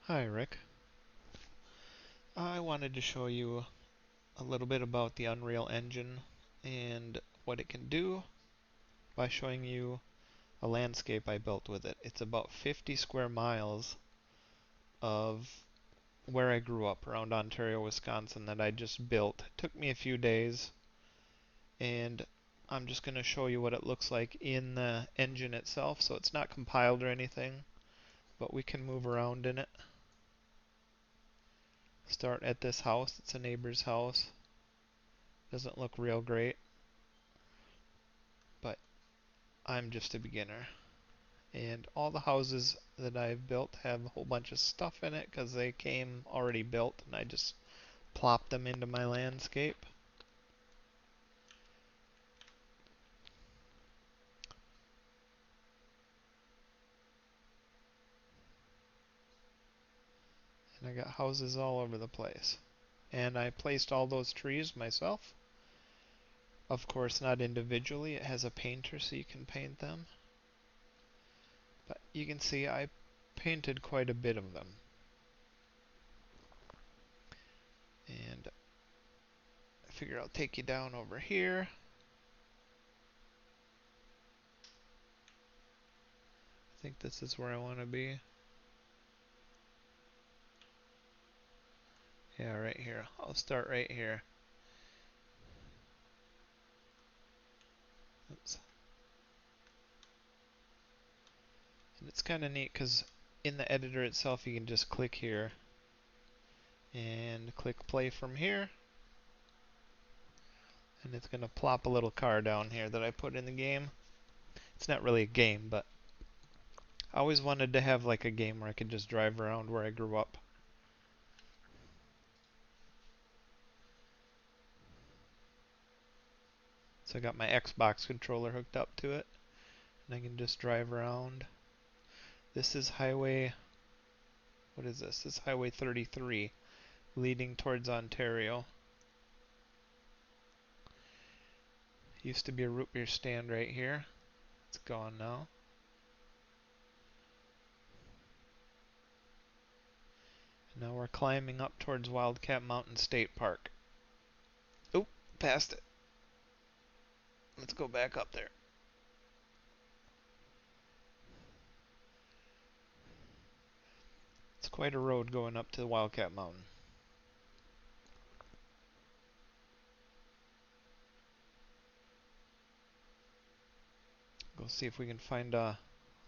Hi Rick. I wanted to show you a little bit about the Unreal Engine and what it can do by showing you a landscape I built with it. It's about 50 square miles of where I grew up around Ontario, Wisconsin that I just built. It took me a few days and I'm just going to show you what it looks like in the engine itself. So it's not compiled or anything, but we can move around in it. Start at this house. It's a neighbor's house. Doesn't look real great, but I'm just a beginner. And all the houses that I've built have a whole bunch of stuff in it because they came already built and I just plopped them into my landscape. And I got houses all over the place. And I placed all those trees myself. Of course, not individually. It has a painter so you can paint them. But you can see I painted quite a bit of them. And I figure I'll take you down over here. I think this is where I want to be. Yeah, right here. I'll start right here. Oops. And it's kind of neat because in the editor itself you can just click here and click play from here, and it's going to plop a little car down here that I put in the game. It's not really a game, but I always wanted to have like a game where I could just drive around where I grew up. So I got my Xbox controller hooked up to it and I can just drive around. This is highway, what is this? This is highway 33 leading towards Ontario. Used to be a root beer stand right here. It's gone now. Now we're climbing up towards Wildcat Mountain State Park. Oop, passed it. Let's go back up there. It's quite a road going up to Wildcat Mountain. Go see if we can find a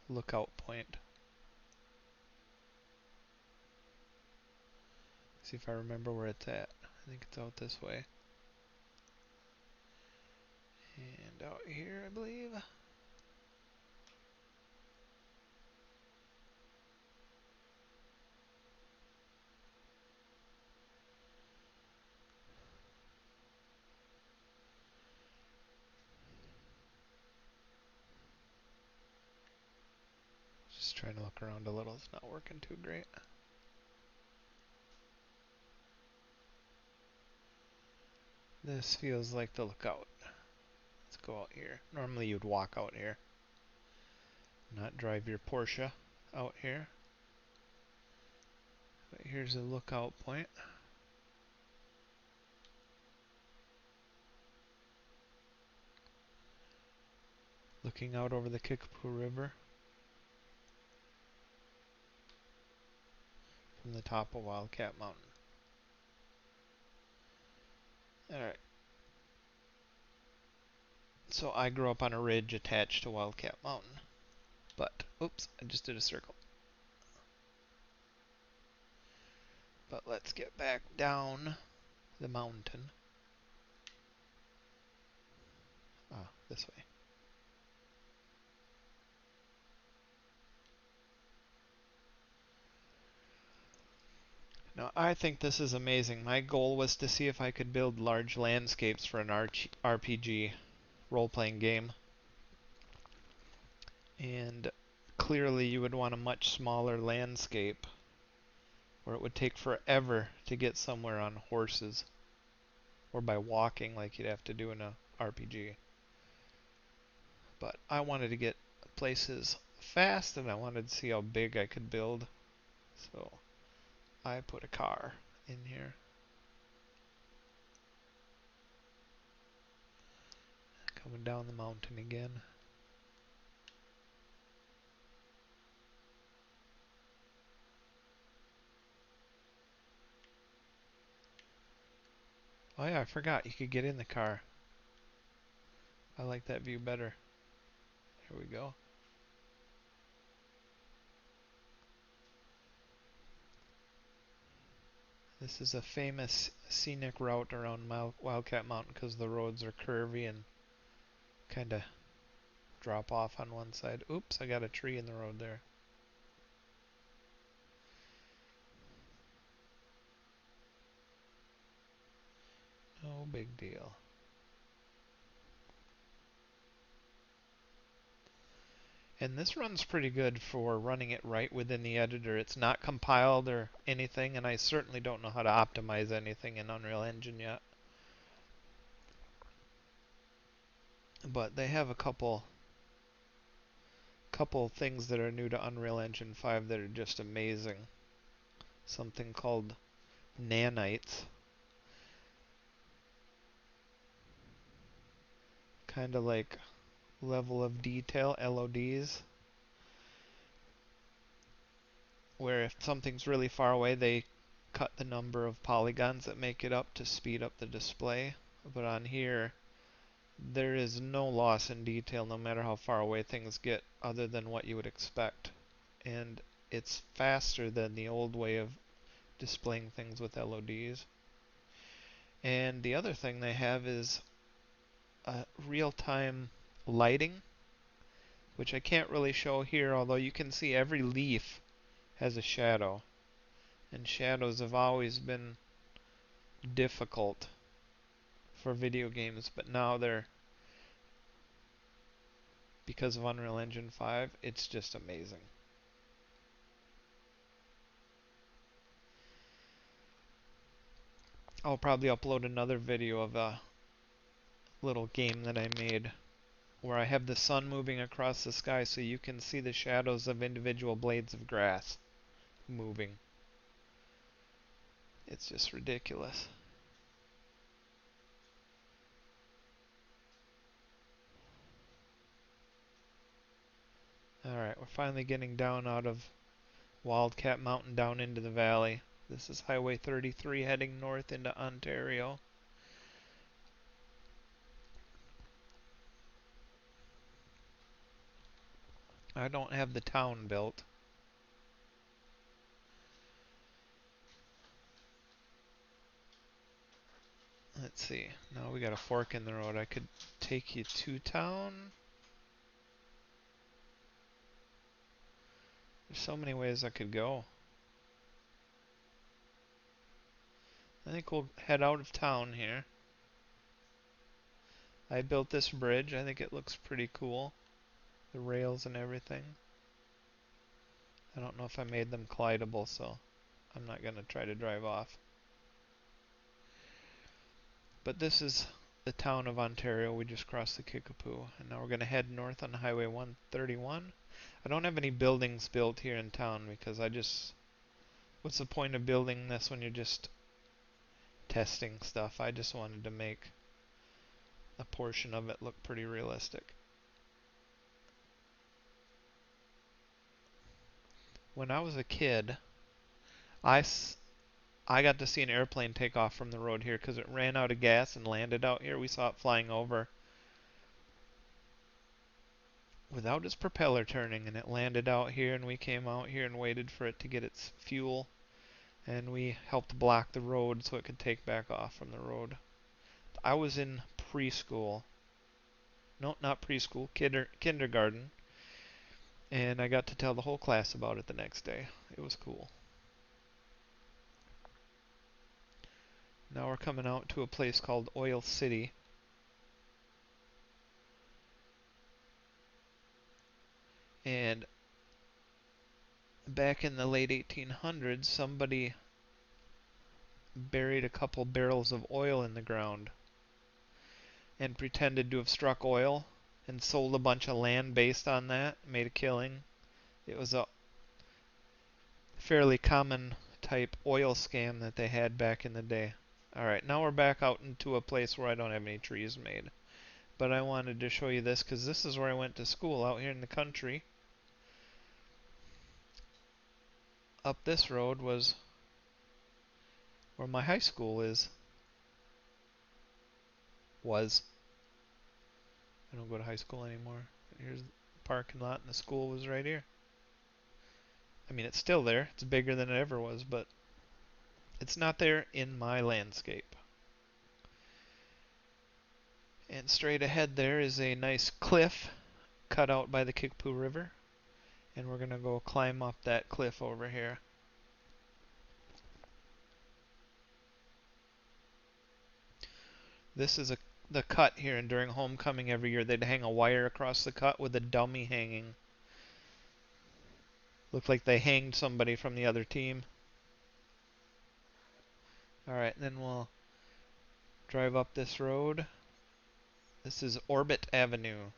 lookout point. See if I remember where it's at. I think it's out this way. And out here, I believe. Just trying to look around a little. It's not working too great. This feels like the lookout. Let's go out here. Normally you'd walk out here, not drive your Porsche out here. But here's a lookout point. Looking out over the Kickapoo River from the top of Wildcat Mountain. Alright. So I grew up on a ridge attached to Wildcat Mountain. But, oops, I just did a circle. But let's get back down the mountain. Ah, this way. Now, I think this is amazing. My goal was to see if I could build large landscapes for an RPG role-playing game. And clearly you would want a much smaller landscape where it would take forever to get somewhere on horses or by walking like you'd have to do in a RPG. But I wanted to get places fast and I wanted to see how big I could build. So I put a car in here. Coming down the mountain again. Oh yeah, I forgot you could get in the car. I like that view better. Here we go. This is a famous scenic route around Wildcat Mountain because the roads are curvy and kind of drop off on one side. Oops, I got a tree in the road there. No big deal. And this runs pretty good for running it right within the editor. It's not compiled or anything, and I certainly don't know how to optimize anything in Unreal Engine yet. But they have a couple things that are new to Unreal Engine 5 that are just amazing. Something called nanites. Kind of like level of detail, LODs. Where if something's really far away, they cut the number of polygons that make it up to speed up the display. But on here, there is no loss in detail no matter how far away things get other than what you would expect. And it's faster than the old way of displaying things with LODs. And the other thing they have is real-time lighting, which I can't really show here, although you can see every leaf has a shadow. And shadows have always been difficult for video games, but now they're, because of Unreal Engine 5, it's just amazing. I'll probably upload another video of a little game that I made where I have the sun moving across the sky so you can see the shadows of individual blades of grass moving. It's just ridiculous. Alright, we're finally getting down out of Wildcat Mountain down into the valley. This is Highway 33 heading north into Ontario. I don't have the town built. Let's see. Now we got a fork in the road. I could take you to town. There's so many ways I could go. I think we'll head out of town here. I built this bridge. I think it looks pretty cool. The rails and everything. I don't know if I made them collidable, so I'm not going to try to drive off. But this is the town of Ontario. We just crossed the Kickapoo. And now we're going to head north on Highway 131. I don't have any buildings built here in town because what's the point of building this when you're just testing stuff? I just wanted to make a portion of it look pretty realistic. When I was a kid, I got to see an airplane take off from the road here because it ran out of gas and landed out here. We saw it flying over without its propeller turning, and it landed out here, and we came out here and waited for it to get its fuel, and we helped block the road so it could take back off from the road. I was in preschool. No, not preschool, kindergarten, and I got to tell the whole class about it the next day. It was cool. Now we're coming out to a place called Oil City. And back in the late 1800s, somebody buried a couple barrels of oil in the ground and pretended to have struck oil and sold a bunch of land based on that, made a killing. It was a fairly common type oil scam that they had back in the day. Alright, now we're back out into a place where I don't have any trees made. But I wanted to show you this because this is where I went to school, out here in the country. Up this road was where my high school was. I don't go to high school anymore. Here's the parking lot and the school was right here. I mean, it's still there. It's bigger than it ever was, but it's not there in my landscape. And straight ahead there is a nice cliff cut out by the Kickapoo River. And we're going to go climb up that cliff over here. This is the cut here, and during homecoming every year they'd hang a wire across the cut with a dummy hanging. Looked like they hanged somebody from the other team. Alright, then we'll drive up this road. This is Orbit Avenue.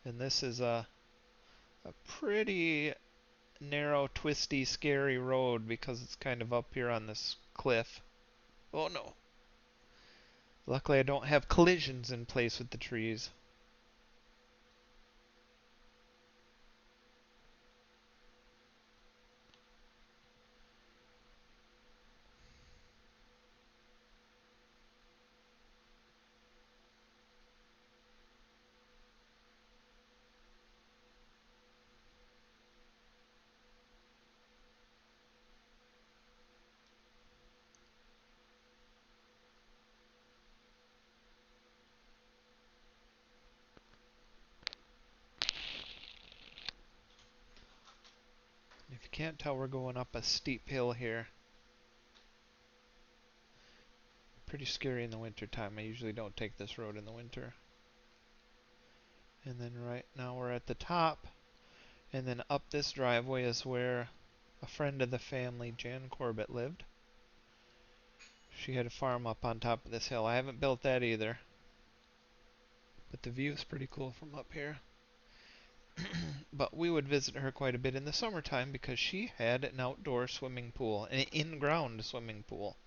And this is a pretty narrow, twisty, scary road because it's kind of up here on this cliff. Oh no. Luckily I don't have collisions in place with the trees. If you can't tell, we're going up a steep hill here. Pretty scary in the winter time. I usually don't take this road in the winter. And then right now we're at the top. And then up this driveway is where a friend of the family, Jan Corbett, lived. She had a farm up on top of this hill. I haven't built that either. But the view is pretty cool from up here. But we would visit her quite a bit in the summertime because she had an outdoor swimming pool, an in-ground swimming pool.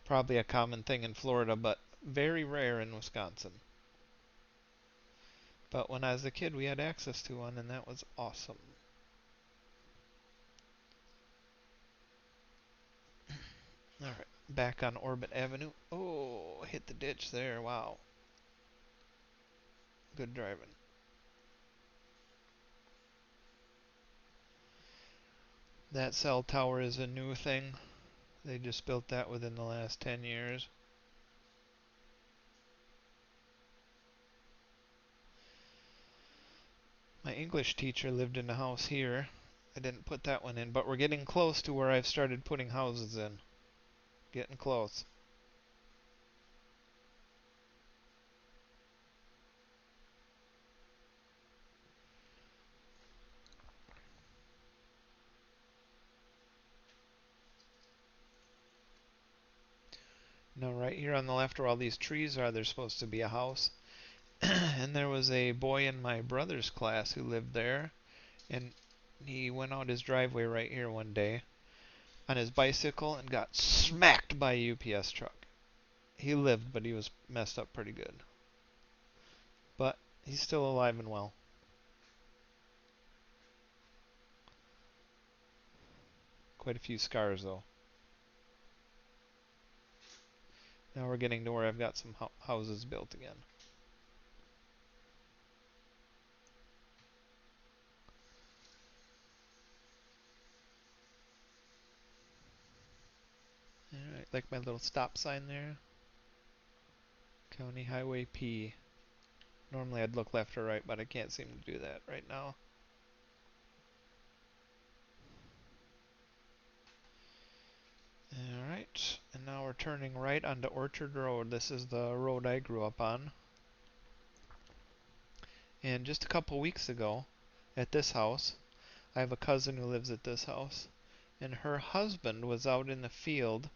Probably a common thing in Florida, but very rare in Wisconsin. But when I was a kid, we had access to one, and that was awesome. Alright, back on Orbit Avenue. Oh, hit the ditch there. Wow. Good driving. That cell tower is a new thing. They just built that within the last 10 years. My English teacher lived in a house here. I didn't put that one in, but we're getting close to where I've started putting houses in. Getting close. Now right here on the left where all these trees are, there's supposed to be a house. And there was a boy in my brother's class who lived there. And he went out his driveway right here one day on his bicycle and got smacked by a UPS truck. He lived, but he was messed up pretty good. But he's still alive and well. Quite a few scars though. Now we're getting to where I've got some houses built again. Alright, like my little stop sign there. County Highway P. Normally I'd look left or right, but I can't seem to do that right now. Alright, and now we're turning right onto Orchard Road. This is the road I grew up on. And just a couple weeks ago, at this house, I have a cousin who lives at this house, and her husband was out in the field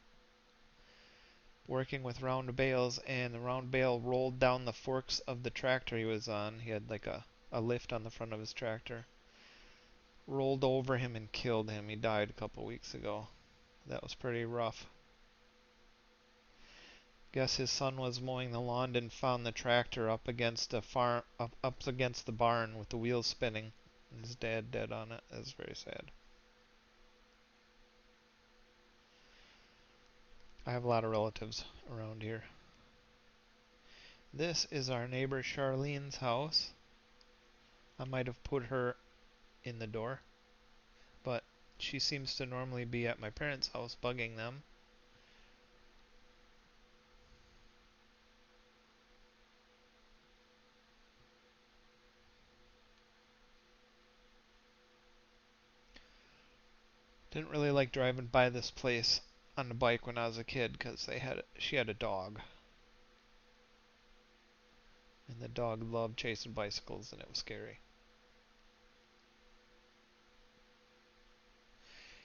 working with round bales, and the round bale rolled down the forks of the tractor he was on. He had like a lift on the front of his tractor. rolled over him and killed him. He died a couple weeks ago. That was pretty rough. Guess his son was mowing the lawn and found the tractor up against a up against the barn with the wheels spinning. And his dad dead on it. That was very sad. I have a lot of relatives around here. This is our neighbor Charlene's house. I might have put her in the door, but she seems to normally be at my parents' house bugging them. Didn't really like driving by this place on the bike when I was a kid because she had a dog, and the dog loved chasing bicycles, and it was scary.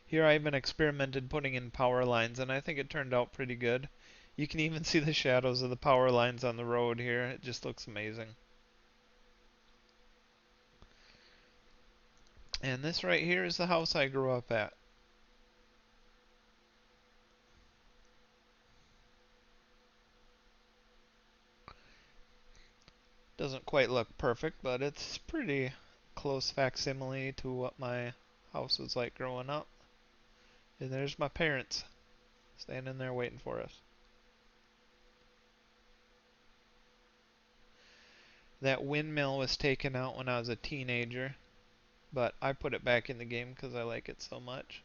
Here I even experimented putting in power lines, and I think it turned out pretty good. You can even see the shadows of the power lines on the road here. It just looks amazing. And this right here is the house I grew up at. Doesn't quite look perfect, but it's pretty close facsimile to what my house was like growing up. And there's my parents standing there waiting for us. That windmill was taken out when I was a teenager, but I put it back in the game because I like it so much.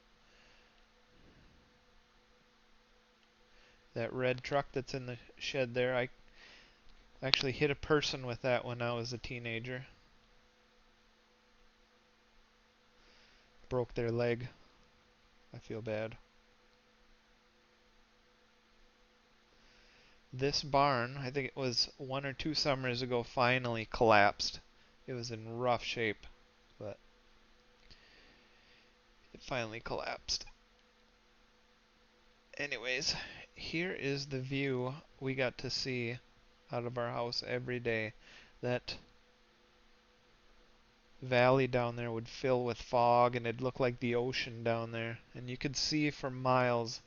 That red truck that's in the shed there, I actually hit a person with that when I was a teenager. Broke their leg. I feel bad. This barn, I think it was 1 or 2 summers ago, finally collapsed. It was in rough shape, but it finally collapsed. Anyways, here is the view we got to see out of our house every day. That valley down there would fill with fog and it'd look like the ocean down there. And you could see for miles.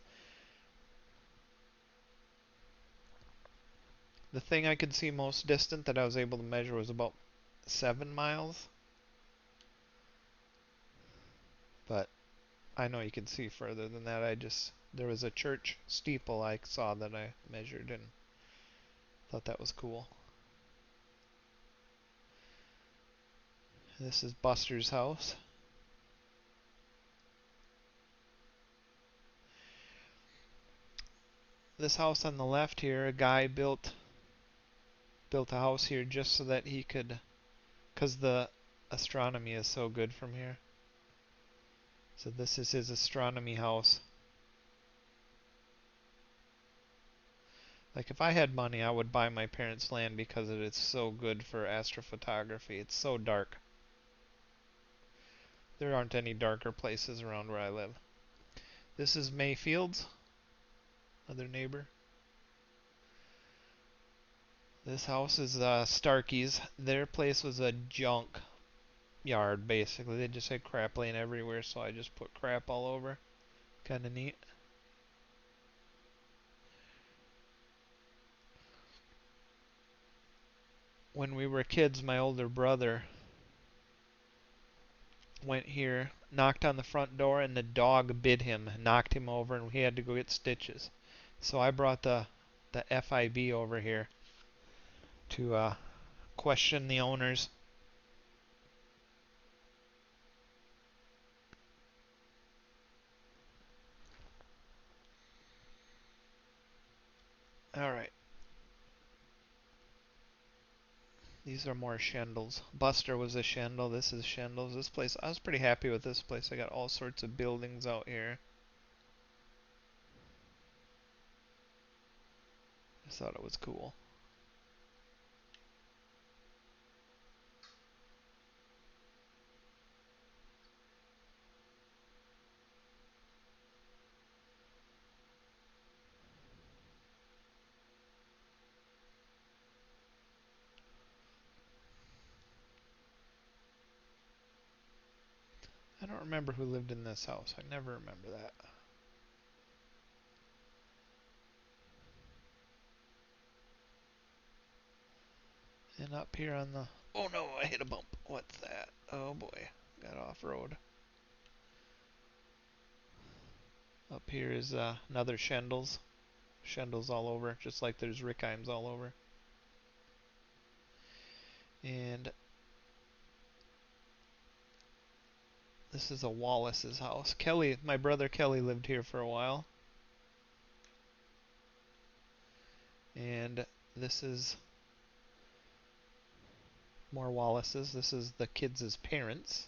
The thing I could see most distant that I was able to measure was about 7 miles. But I know you can see further than that. There was a church steeple I saw that I measured and thought that was cool. This is Buster's house. This house on the left here, a guy built a house here just so that he could, because the astronomy is so good from here. So this is his astronomy house. Like if I had money, I would buy my parents' land because it is so good for astrophotography. It's so dark. There aren't any darker places around where I live. This is Mayfield's other neighbor. This house is Starkey's. Their place was a junk yard, basically. They just had crap laying everywhere, so I just put crap all over. Kinda neat. When we were kids, my older brother went here, knocked on the front door, and the dog bit him, knocked him over, and he had to go get stitches. So I brought the FIB over here to question the owners. Alright, these are more Shendels. Buster was a Shendel, this is Shendels. This place, I was pretty happy with this place. I got all sorts of buildings out here. Just thought it was cool. I I don't remember who lived in this house. I never remember that. And up here on the... Oh no, I hit a bump. What's that? Oh boy, got off-road. Up here is another Shendels. Shendels all over, just like there's Rickheims all over. And this is a Wallace's house. Kelly, my brother Kelly lived here for a while. And this is more Wallace's. This is the kids' parents.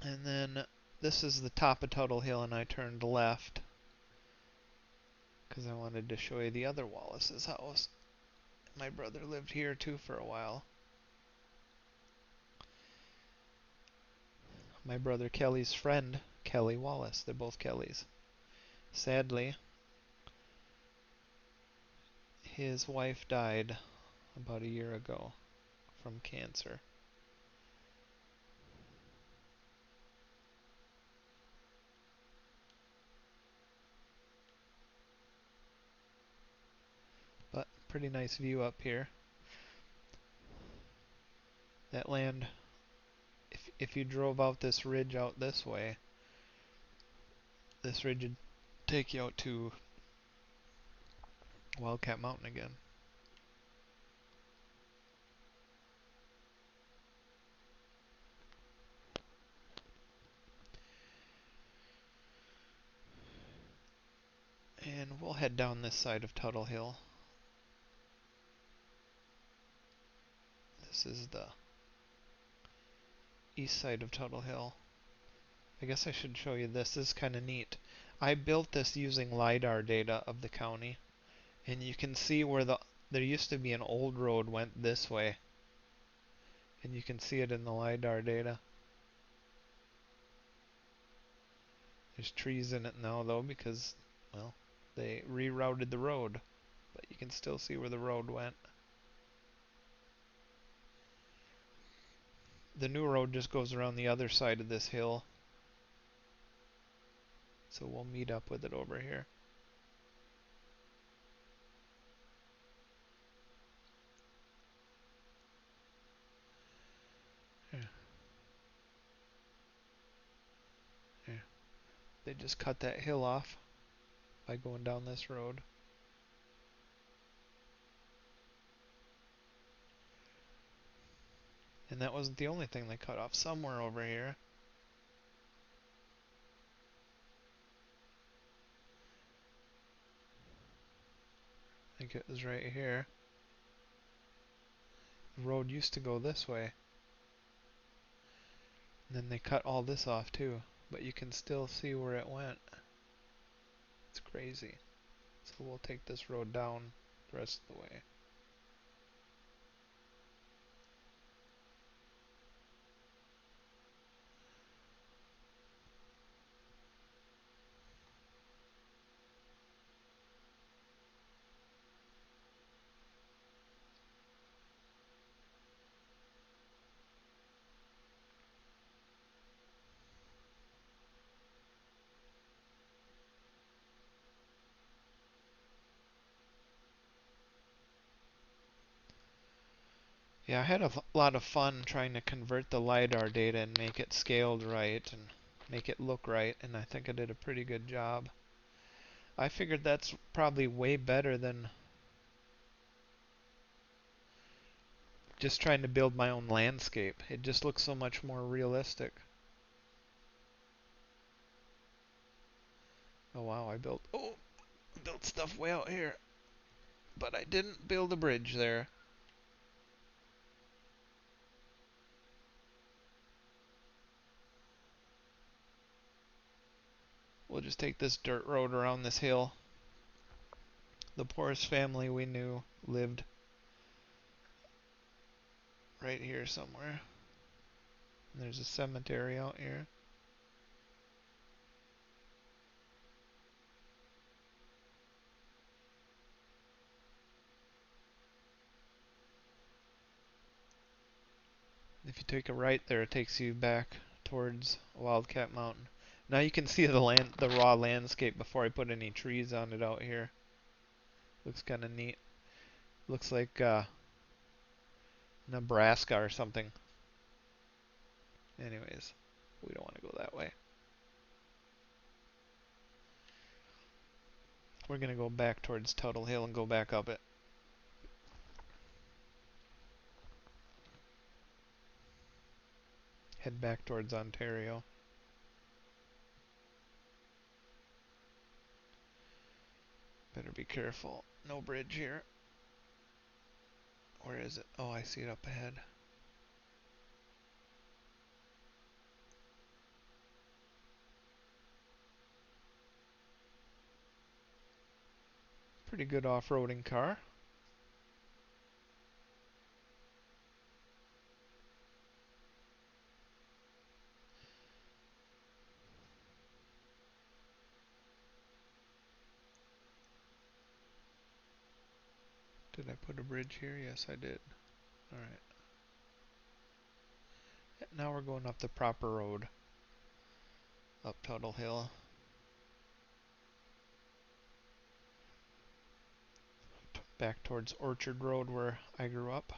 And then this is the top of Tuttle Hill, and I turned left because I wanted to show you the other Wallace's house. My brother lived here too for a while. My brother Kelly's friend, Kelly Wallace. They're both Kellys. Sadly, his wife died about a year ago from cancer. But pretty nice view up here. That land, if you drove out this ridge out this way, this ridge would take you out to Wildcat Mountain again. And we'll head down this side of Tuttle Hill. This is the east side of Tuttle Hill. I guess I should show you this. This is kind of neat. I built this using LIDAR data of the county. And you can see where there used to be an old road went this way. And you can see it in the LIDAR data. There's trees in it now though because, well, they rerouted the road. But you can still see where the road went. The new road just goes around the other side of this hill. So we'll meet up with it over here. Here. Here. They just cut that hill off by going down this road. And that wasn't the only thing they cut off. Somewhere over here. I think it was right here. The road used to go this way. And then they cut all this off too. But you can still see where it went. It's crazy. So we'll take this road down the rest of the way. Yeah, I had a lot of fun trying to convert the LiDAR data and make it scaled right and make it look right, and I think I did a pretty good job. I figured that's probably way better than just trying to build my own landscape. It just looks so much more realistic. Oh wow, I built stuff way out here. But I didn't build a bridge there. We'll just take this dirt road around this hill. The poorest family we knew lived right here somewhere. And there's a cemetery out here. If you take a right there, it takes you back towards Wildcat Mountain. Now you can see the raw landscape before I put any trees on it out here. Looks kind of neat. Looks like Nebraska or something. Anyways, we don't want to go that way. We're going to go back towards Tuttle Hill and go back up it. Head back towards Ontario. Better be careful. No bridge here. Where is it? Oh, I see it up ahead. Pretty good off-roading car. Did I put a bridge here? Yes, I did. Alright. Now we're going up the proper road. Up Tuttle Hill. Back towards Orchard Road where I grew up.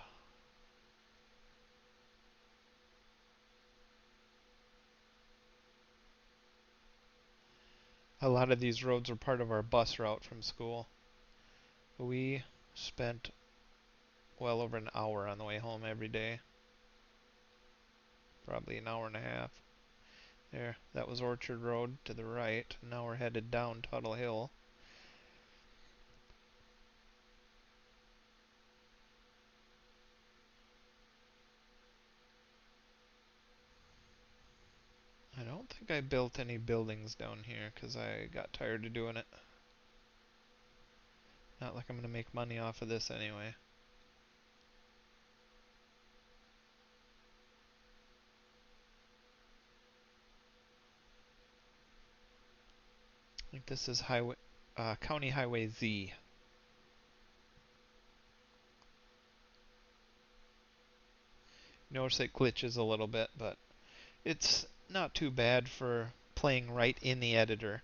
A lot of these roads were part of our bus route from school. We spent well over an hour on the way home every day. Probably an hour and a half. There, that was Orchard Road to the right. Now we're headed down Tuttle Hill. I don't think I built any buildings down here because I got tired of doing it. Not like I'm going to make money off of this anyway. I think this is County Highway Z. Notice it glitches a little bit, but it's not too bad for playing right in the editor.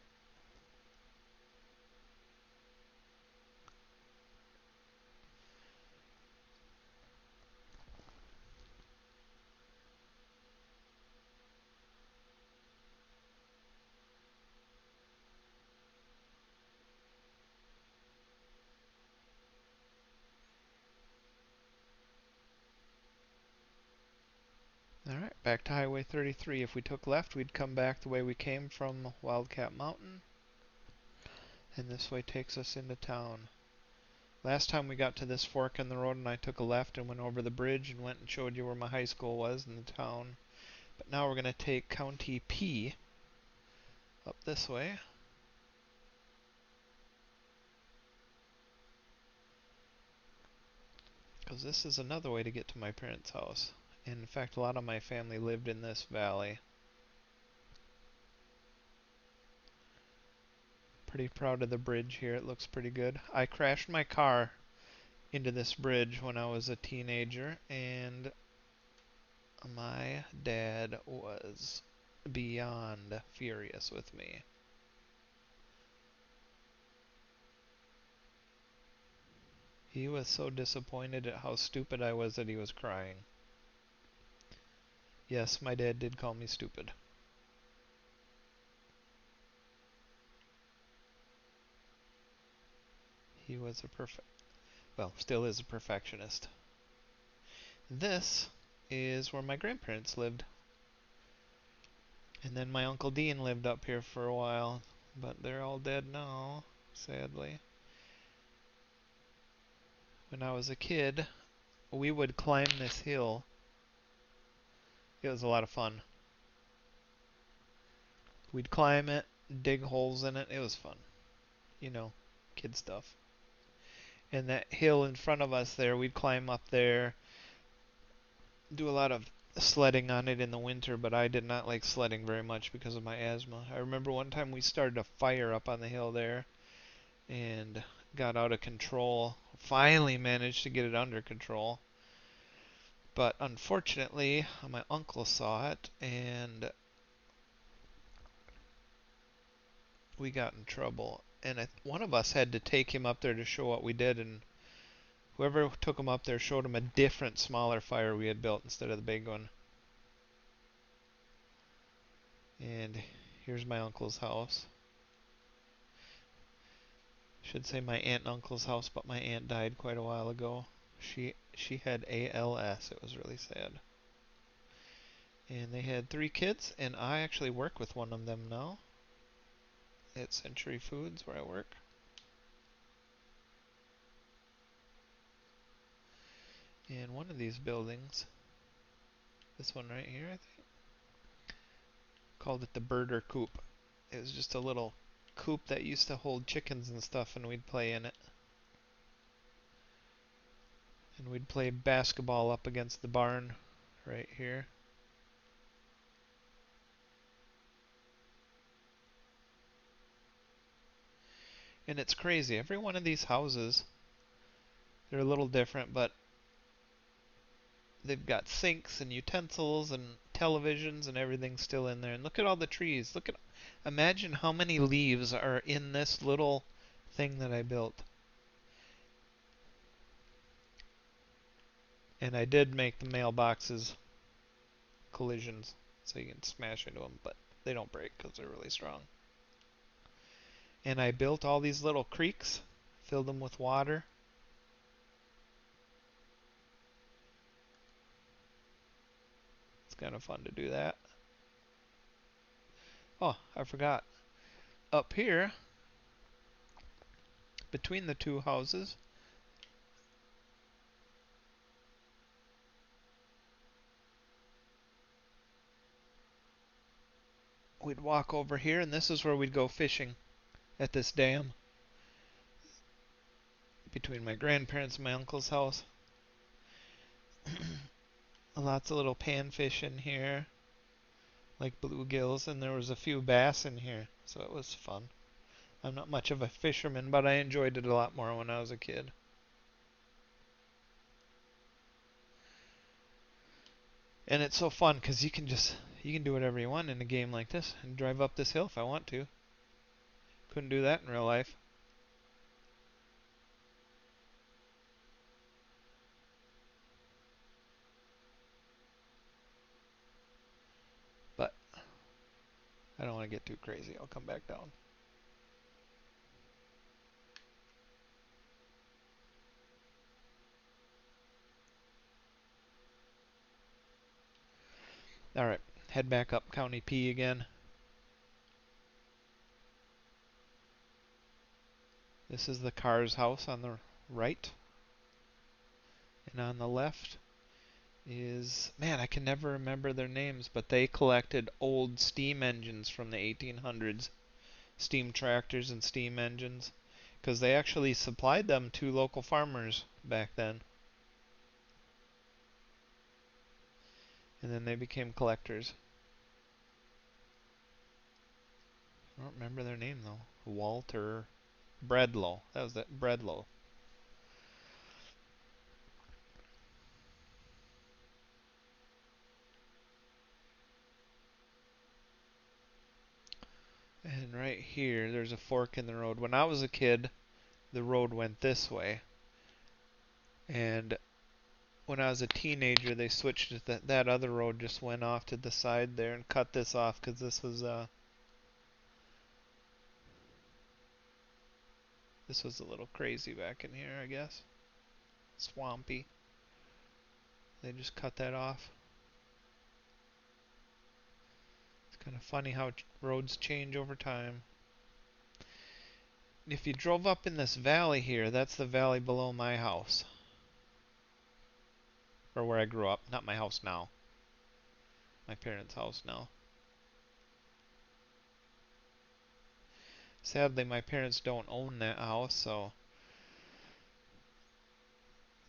Alright, back to Highway 33. If we took left, we'd come back the way we came from Wildcat Mountain. And this way takes us into town. Last time we got to this fork in the road and I took a left and went over the bridge and went and showed you where my high school was in the town. But now we're going to take County P up this way. Because this is another way to get to my parents' house. In fact, a lot of my family lived in this valley. Pretty proud of the bridge here. It looks pretty good. I crashed my car into this bridge when I was a teenager, and my dad was beyond furious with me. He was so disappointed at how stupid I was that he was crying. Yes, my dad did call me stupid. He was still is a perfectionist. This is where my grandparents lived. And then my Uncle Dean lived up here for a while, but they're all dead now, sadly. When I was a kid, we would climb this hill. It was a lot of fun. We'd climb it, dig holes in it. It was fun. You know, kid stuff. And that hill in front of us there, we'd climb up there, do a lot of sledding on it in the winter, but I did not like sledding very much because of my asthma. I remember one time we started a fire up on the hill there and got out of control. Finally managed to get it under control. But unfortunately, my uncle saw it and we got in trouble. And one of us had to take him up there to show what we did, and whoever took him up there showed him a different, smaller fire we had built instead of the big one. And here's my uncle's house. Should say my aunt and uncle's house, but my aunt died quite a while ago. She had ALS. It was really sad. And they had 3 kids, and I actually work with one of them now at Century Foods where I work. And one of these buildings, this one right here, I think, called it the Birder Coop. It was just a little coop that used to hold chickens and stuff, and we'd play in it. And we'd play basketball up against the barn right here. And it's crazy. Every one of these houses, they're a little different, but they've got sinks and utensils and televisions and everything still in there. And look at all the trees. Imagine how many leaves are in this little thing that I built. And I did make the mailboxes collisions so you can smash into them, but they don't break because they're really strong. And I built all these little creeks, filled them with water. It's kind of fun to do that. Oh, I forgot. Up here, between the 2 houses, we'd walk over here, and this is where we'd go fishing at this dam between my grandparents' and my uncle's house. Lots of little panfish in here, like bluegills, and there was a few bass in here, so it was fun. I'm not much of a fisherman, but I enjoyed it a lot more when I was a kid. And it's so fun because you can do whatever you want in a game like this and drive up this hill if I want to. Couldn't do that in real life. But I don't want to get too crazy. I'll come back down. Alright, head back up County P again. This is the Carr's house on the right. And on the left is, man, I can never remember their names, but they collected old steam engines from the 1800s. Steam tractors and steam engines. Because they actually supplied them to local farmers back then. And then they became collectors. I don't remember their name though. Walter Bredlow. That was it. Bredlow. And right here, there's a fork in the road. When I was a kid, the road went this way. And when I was a teenager, they switched it. That other road just went off to the side there and cut this off because this was a little crazy back in here, I guess. Swampy. They just cut that off. It's kind of funny how roads change over time. If you drove up in this valley here, that's the valley below my house. Or where I grew up. Not my house now. My parents' house now. Sadly, my parents don't own that house, so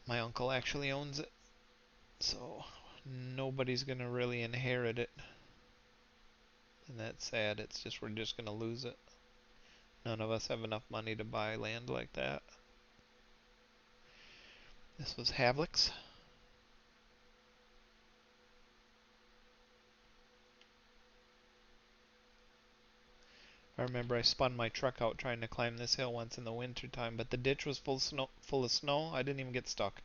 my uncle actually owns it. So nobody's gonna really inherit it. And that's sad. It's just we're just gonna lose it. None of us have enough money to buy land like that. This was Havlicks. I remember I spun my truck out trying to climb this hill once in the winter time, but the ditch was full of snow. I didn't even get stuck.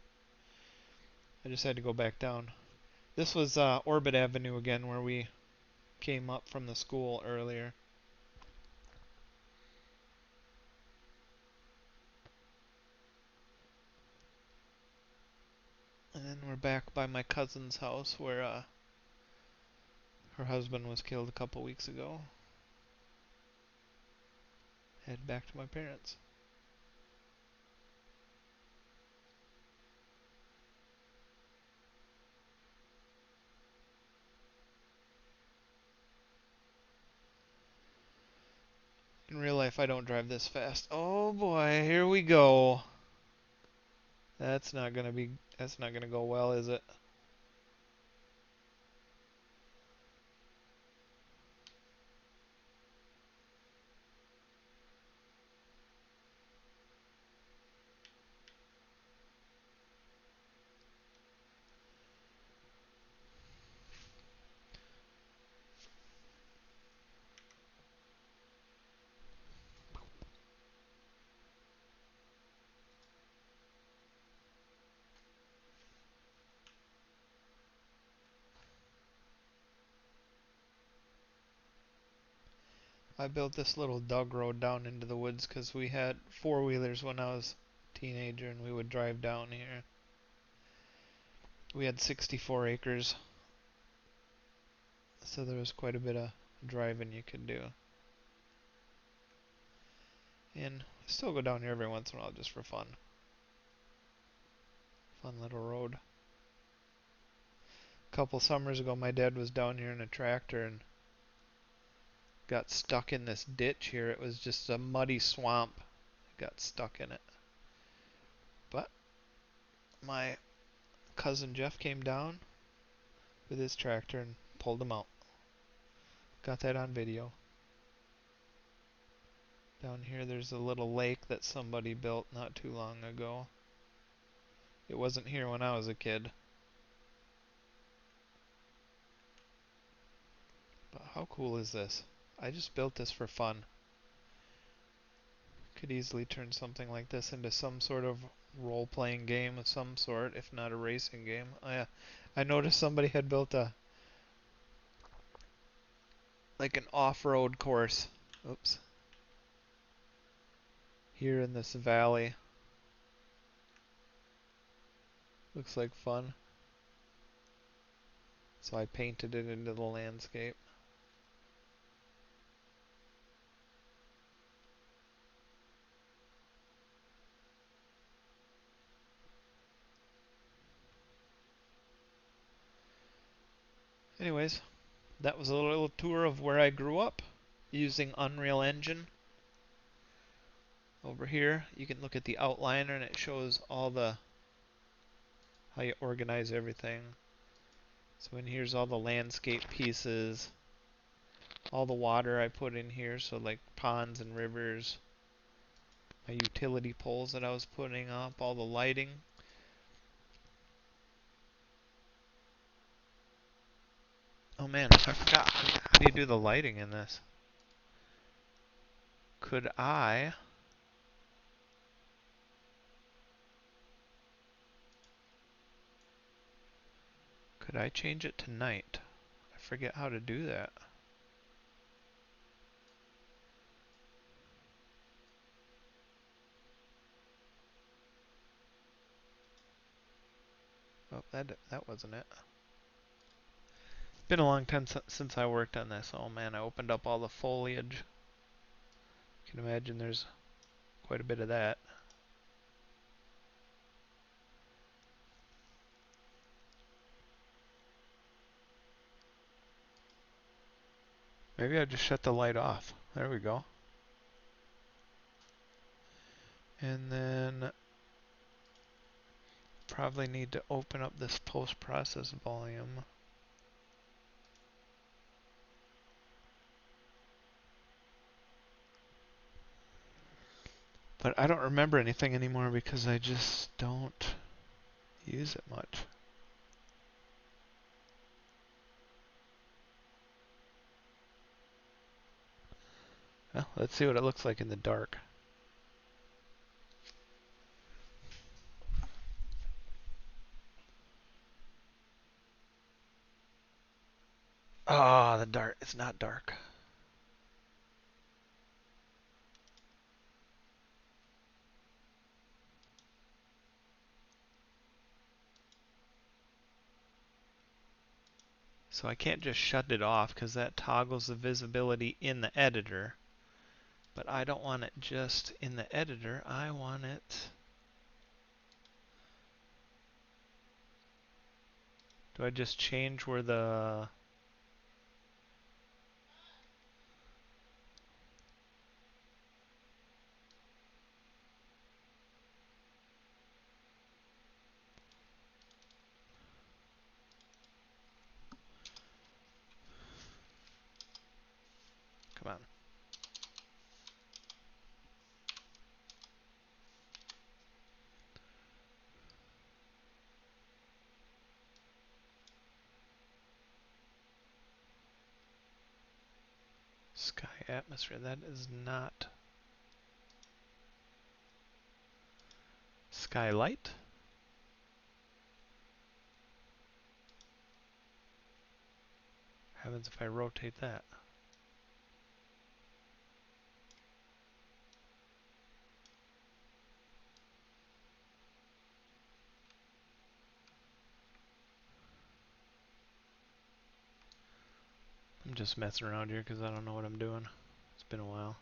I just had to go back down. This was Orbit Avenue again, where we came up from the school earlier. And then we're back by my cousin's house where her husband was killed a couple weeks ago. Head back to my parents. In real life, I don't drive this fast. Oh boy, here we go. That's not gonna go well, is it? I built this little dug road down into the woods because we had four-wheelers when I was a teenager and we would drive down here. We had 64 acres, so there was quite a bit of driving you could do. And I still go down here every once in a while just for fun. Fun little road. A couple summers ago, my dad was down here in a tractor and got stuck in this ditch here. It was just a muddy swamp. Got stuck in it. But my cousin Jeff came down with his tractor and pulled him out. Got that on video. Down here there's a little lake that somebody built not too long ago. It wasn't here when I was a kid. But how cool is this? I just built this for fun. Could easily turn something like this into some sort of role-playing game of some sort, if not a racing game. I noticed somebody had built like an off-road course. Oops. Here in this valley. Looks like fun. So I painted it into the landscape. Anyways, that was a little tour of where I grew up using Unreal Engine. Over here, you can look at the outliner and it shows all the how you organize everything. So in here's all the landscape pieces, all the water I put in here, so like ponds and rivers, my utility poles that I was putting up, all the lighting. Oh man, I forgot. How do you do the lighting in this? Could I change it to night? I forget how to do that. Oh, that wasn't it. Been a long time since I worked on this. Oh man, I opened up all the foliage. You can imagine there's quite a bit of that. Maybe I just shut the light off. There we go. And then probably need to open up this post-process volume. But I don't remember anything anymore because I just don't use it much. Well, Let's see what it looks like in the dark. Ah, the dark. It's not dark. So I can't just shut it off because that toggles the visibility in the editor. But I don't want it just in the editor. I want it... Do I just change where the... Come on. Sky atmosphere. That is not... Skylight? What happens if I rotate that? I'm just messing around here because I don't know what I'm doing. It's been a while.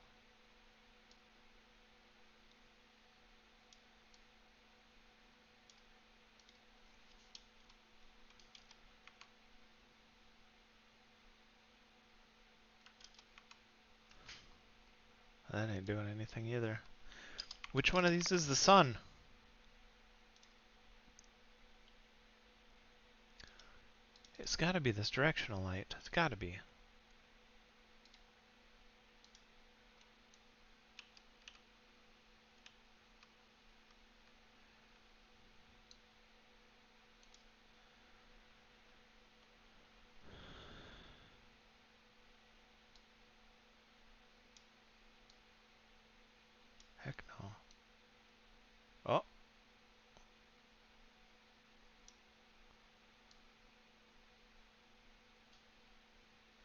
That ain't doing anything either. Which one of these is the sun? It's gotta be this directional light. It's gotta be. Heck no. Oh,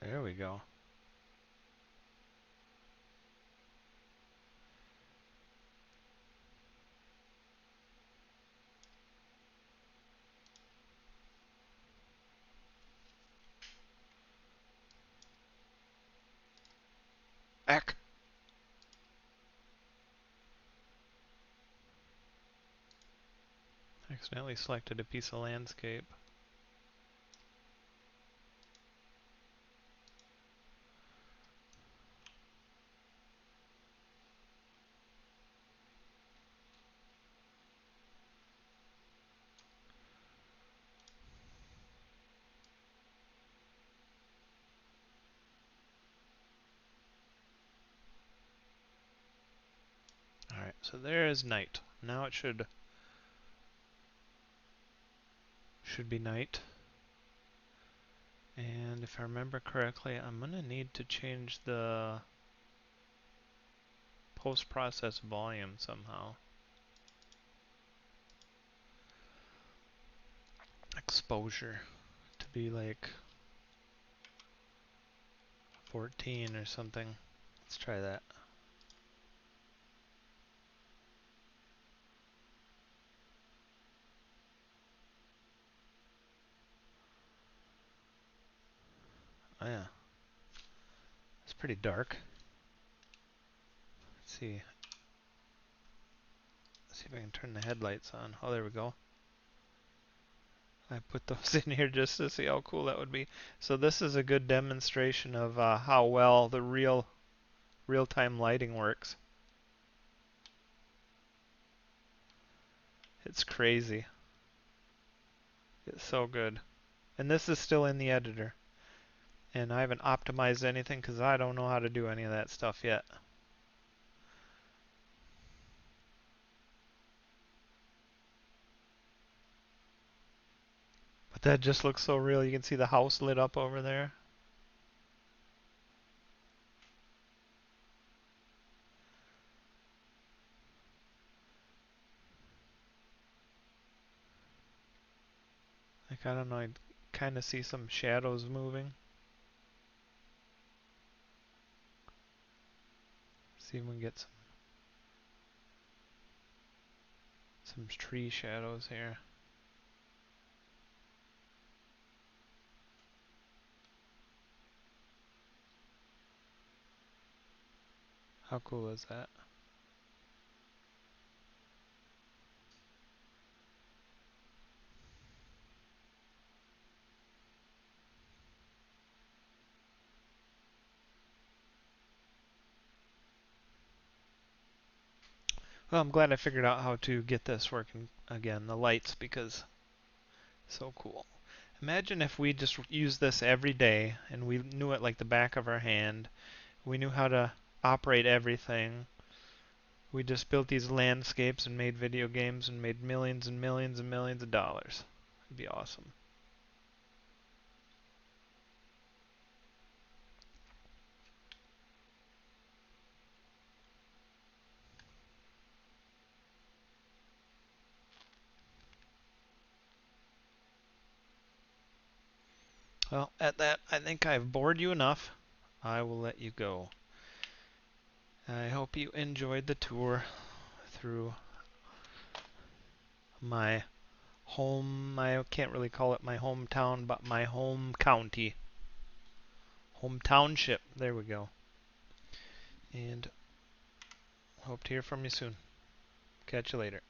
there we go. Heck! Accidentally selected a piece of landscape. Alright, so there is night. Now it should be night. And if I remember correctly, I'm gonna need to change the post-process volume somehow. Exposure to be like 14 or something. Let's try that. Oh yeah. It's pretty dark. Let's see. Let's see if I can turn the headlights on. Oh, there we go. I put those in here just to see how cool that would be. So this is a good demonstration of how well the real-time lighting works. It's crazy. It's so good. And this is still in the editor. And I haven't optimized anything because I don't know how to do any of that stuff yet. But that just looks so real. You can see the house lit up over there. Like, I don't know, I kind of see some shadows moving. See if we can get some tree shadows here. How cool is that? Well, I'm glad I figured out how to get this working again, the lights, because so cool. Imagine if we just used this every day and we knew it like the back of our hand. We knew how to operate everything. We just built these landscapes and made video games and made millions and millions and millions of dollars. It'd be awesome. Well, at that, I think I've bored you enough. I will let you go. I hope you enjoyed the tour through my home. I can't really call it my hometown, but my home county. Home township. There we go. And hope to hear from you soon. Catch you later.